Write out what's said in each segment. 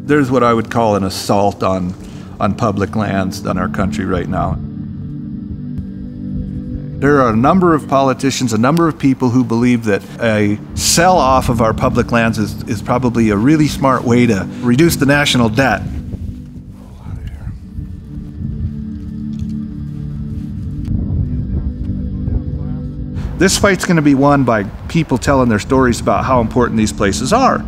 There's what I would call an assault on public lands in our country right now. There are a number of politicians, a number of people who believe that a sell-off of our public lands is probably a really smart way to reduce the national debt. This fight's going to be won by people telling their stories about how important these places are.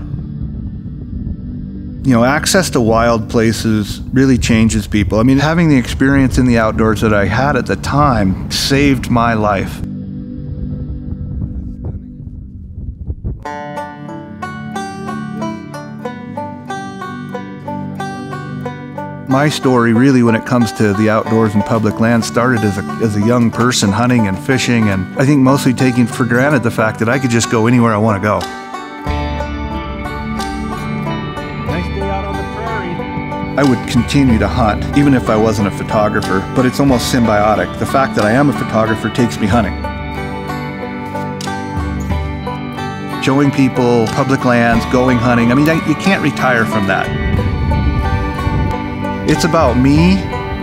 You know, access to wild places really changes people. I mean, having the experience in the outdoors that I had at the time saved my life. My story really, when it comes to the outdoors and public land, started as a young person hunting and fishing, and I think mostly taking for granted the fact that I could just go anywhere I want to go. I would continue to hunt, even if I wasn't a photographer, but it's almost symbiotic. The fact that I am a photographer takes me hunting. Showing people public lands, going hunting, I mean, you can't retire from that. It's about me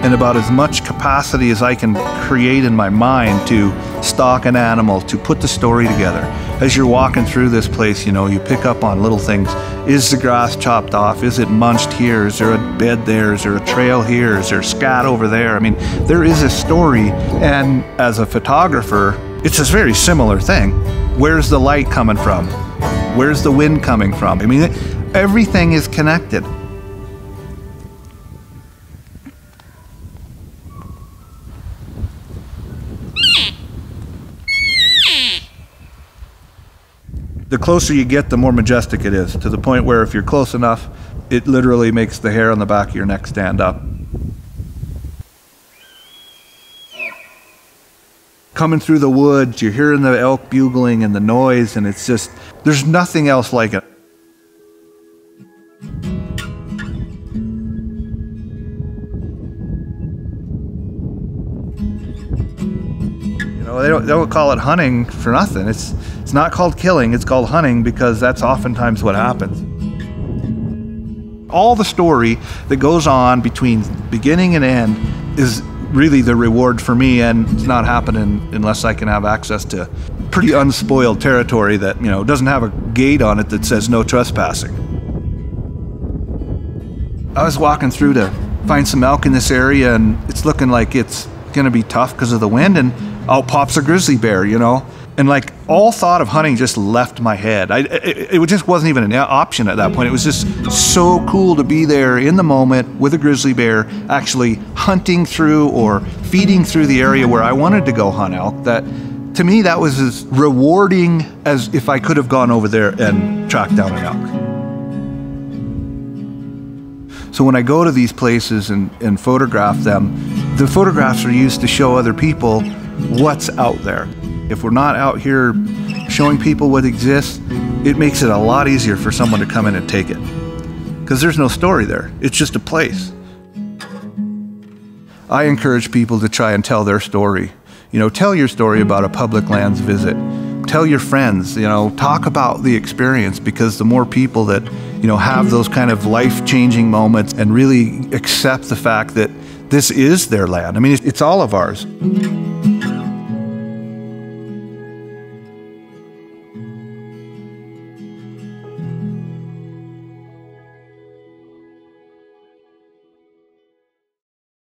and about as much capacity as I can create in my mind to stalk an animal, to put the story together. As you're walking through this place, you know, you pick up on little things. Is the grass chopped off? Is it munched here? Is there a bed there? Is there a trail here? Is there scat over there? I mean, there is a story, and as a photographer, it's a very similar thing. Where's the light coming from? Where's the wind coming from? I mean, everything is connected. The closer you get, the more majestic it is, to the point where if you're close enough, it literally makes the hair on the back of your neck stand up. Coming through the woods, you're hearing the elk bugling and the noise, and it's just, there's nothing else like it. They don't call it hunting for nothing. It's not called killing, it's called hunting, because that's oftentimes what happens. All the story that goes on between beginning and end is really the reward for me, and it's not happening unless I can have access to pretty unspoiled territory that, you know, doesn't have a gate on it that says no trespassing. I was walking through to find some elk in this area, and it's looking like it's gonna be tough because of the wind, and out pops a grizzly bear, you know? And like, all thought of hunting just left my head. It just wasn't even an option at that point. It was just so cool to be there in the moment with a grizzly bear, actually hunting through or feeding through the area where I wanted to go hunt elk. That, to me, that was as rewarding as if I could have gone over there and tracked down an elk. So when I go to these places and photograph them, the photographs are used to show other people what's out there. If we're not out here showing people what exists, it makes it a lot easier for someone to come in and take it. Because there's no story there, it's just a place. I encourage people to try and tell their story. You know, tell your story about a public lands visit. Tell your friends, you know, talk about the experience, because the more people that, you know, have those kind of life-changing moments and really accept the fact that this is their land. I mean, it's all of ours.